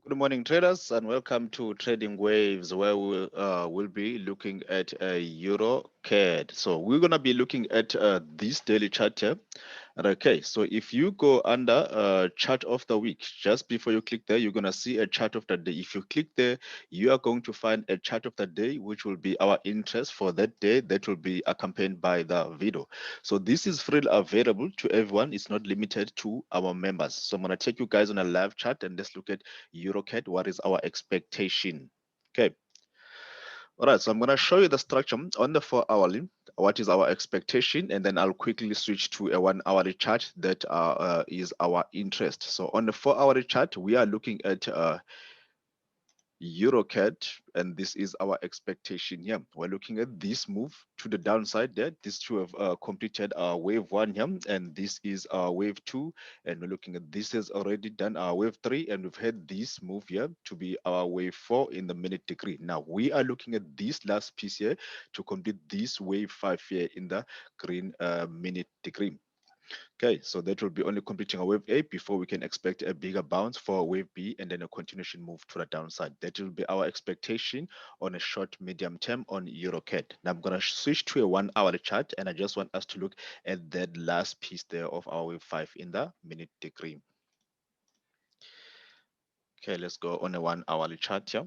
Good morning, traders, and welcome to Trading Waves, where we'll be looking at a EURCAD. So we're gonna be looking at this daily chart here. And okay, so if you go under chart of the week, just before you click there, you're gonna see a chart of the day. If you click there, you are going to find a chart of the day, which will be our interest for that day. That will be accompanied by the video. So this is freely available to everyone. It's not limited to our members. So I'm gonna take you guys on a live chat and let's look at EURCAD. What is our expectation? Okay. All right, so I'm going to show you the structure on the 4 hourly. What is our expectation? And then I'll quickly switch to a 1 hourly chart that is our interest. So on the 4 hourly chart, we are looking at EURCAD, and this is our expectation here. We're looking at this move to the downside there. These two have completed wave one here, and this is wave two. And we're looking at this has already done our wave three, and we've had this move here to be our wave four in the minute degree. Now we are looking at this last piece here to complete this wave five here in the green minute degree. Okay, so that will be only completing a wave A before we can expect a bigger bounce for wave B and then a continuation move to the downside. That will be our expectation on a short, medium term on EURCAD. Now I'm going to switch to a 1 hourly chart, and I just want us to look at that last piece there of our wave 5 in the minute degree. Okay, let's go on a 1 hourly chart here.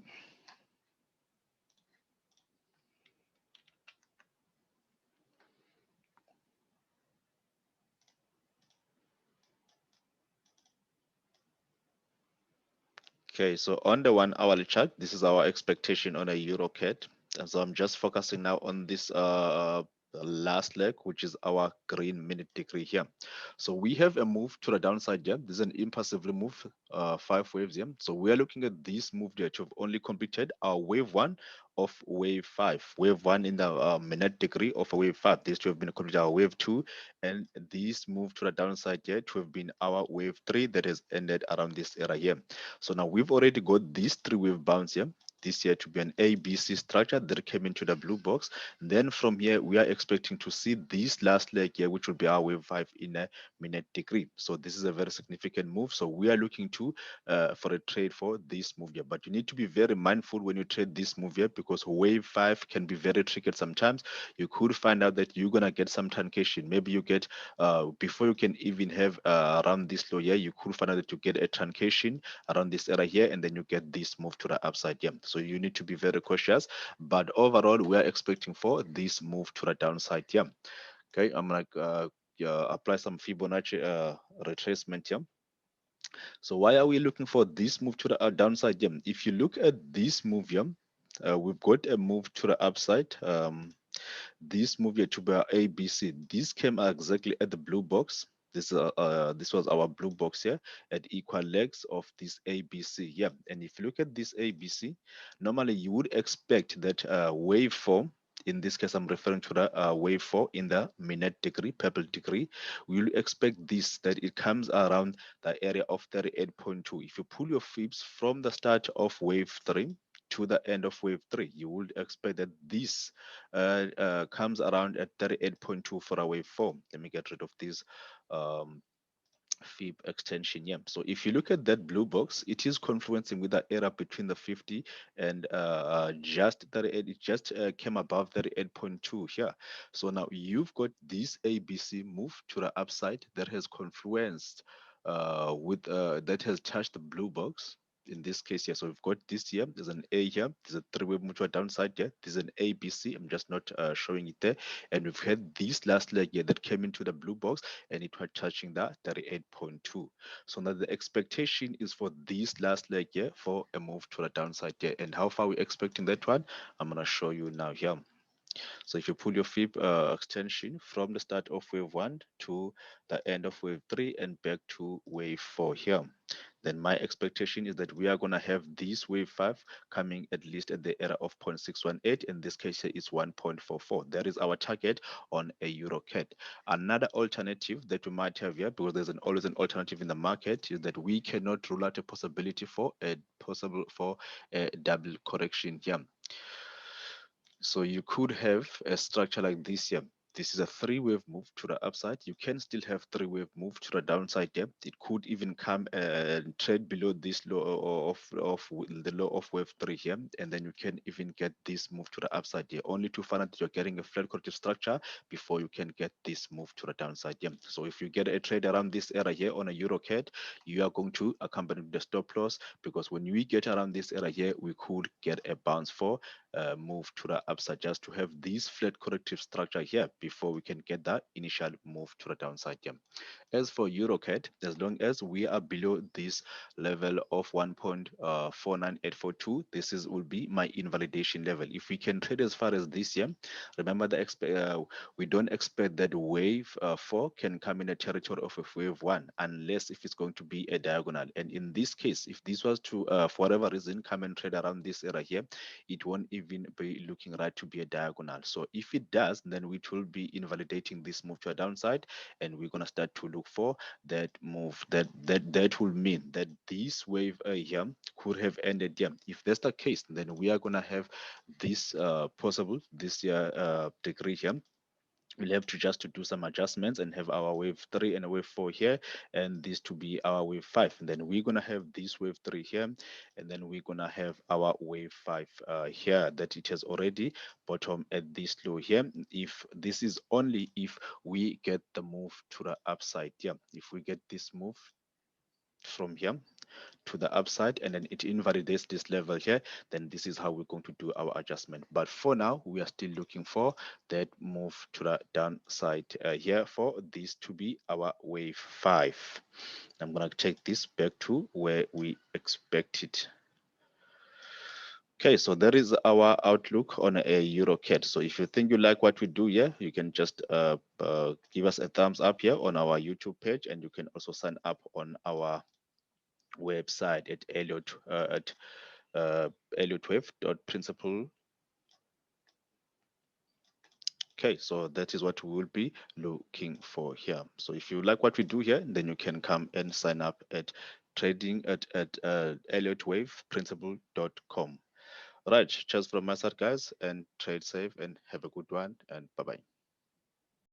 Okay, so on the 1 hourly chart, this is our expectation on a EURCAD. And so I'm just focusing now on this last leg, which is our green minute degree here. So we have a move to the downside here. This is an impassive move, 5 waves here. So we are looking at this move here to have only completed our wave one of wave five. Wave one in the minute degree of a wave five. This to have been completed our wave two, and this move to the downside here to have been our wave three that has ended around this area here. So now we've already got these three wave bounce here. This here to be an ABC structure that came into the blue box. Then from here, we are expecting to see this last leg here, which will be our wave five in a minute degree. So this is a very significant move. So we are looking to for a trade for this move here. But you need to be very mindful when you trade this move here, because wave five can be very tricky sometimes. You could find out that you're gonna get some truncation. Maybe you get before you can even have around this low here, you could find out that you get a truncation around this area here, and then you get this move to the upside here. So you need to be very cautious, but overall we are expecting for this move to the downside here. Okay, I'm like apply some Fibonacci retracement here. So why are we looking for this move to the downside here? If you look at this move here, we've got a move to the upside. This move here to be our ABC. This came exactly at the blue box. This was our blue box here at equal legs of this ABC. Yeah, and if you look at this ABC, normally you would expect that waveform. In this case, I'm referring to the wave 4 in the minute degree, purple degree. We will expect this, that it comes around the area of 38.2. If you pull your fibs from the start of wave 3 to the end of wave 3, you would expect that this comes around at 38.2 for a wave 4. Let me get rid of this um, fib extension here. So if you look at that blue box, it is confluencing with the area between the 50 and just 38. It just came above 38.2 here. So now you've got this ABC move to the upside that has confluenced with that has touched the blue box in this case here. So we've got this here. There's an A here. There's a three-way move to a downside here. There's an ABC. I'm just not showing it there. And we've had this last leg here that came into the blue box, and it was touching that 38.2. So now the expectation is for this last leg here for a move to the downside here. And how far are we expecting that one? I'm going to show you now here. So if you pull your fib extension from the start of wave 1 to the end of wave 3 and back to wave 4 here, then my expectation is that we are going to have this wave 5 coming at least at the area of 0.618. In this case here is 1.44. That is our target on a EURCAD. Another alternative that we might have here, because there's always an alternative in the market, is that we cannot rule out a possibility for a double correction here. So you could have a structure like this here. This is a three-wave move to the upside. You can still have three-wave move to the downside. Yeah, it could even come and trade below this low of the low of wave three here, and then you can even get this move to the upside here. Only to find out you're getting a flat corrective structure before you can get this move to the downside. Yeah. So if you get a trade around this area here on a EURCAD, you are going to accompany the stop loss, because when we get around this area here, we could get a bounce for move to the upside, just to have this flat corrective structure here before we can get that initial move to the downside here. As for EURCAD, as long as we are below this level of 1.49842, this is will be my invalidation level. If we can trade as far as this year, remember we don't expect that wave 4 can come in a territory of a wave 1, unless if it's going to be a diagonal. And in this case, if this was to for whatever reason come and trade around this area here, it won't even be looking right to be a diagonal. So if it does, then it will be invalidating this move to a downside, and we're going to start to look for that move. That will mean that this wave here could have ended here. If that's the case, then we are going to have this possible this degree here. We'll have to just to do some adjustments and have our wave 3 and a wave 4 here, and this to be our wave 5. And then we're gonna have this wave 3 here, and then we're gonna have our wave 5 here, that it has already bottom at this low here. If this is only if we get the move to the upside. Yeah, if we get this move from here to the upside, and then it invalidates this level here, then this is how we're going to do our adjustment. But for now, we are still looking for that move to the downside here, for this to be our wave 5. I'm going to take this back to where we expect it. Okay, so that is our outlook on a EURCAD. So if you think you like what we do here, you can just give us a thumbs up here on our YouTube page, and you can also sign up on our website at elliotwave.principal. Okay, so that is what we will be looking for here. So if you like what we do here, then you can come and sign up at trading at elliotwaveprinciple.com. Right, cheers from my side, guys, and trade safe and have a good one, and bye bye.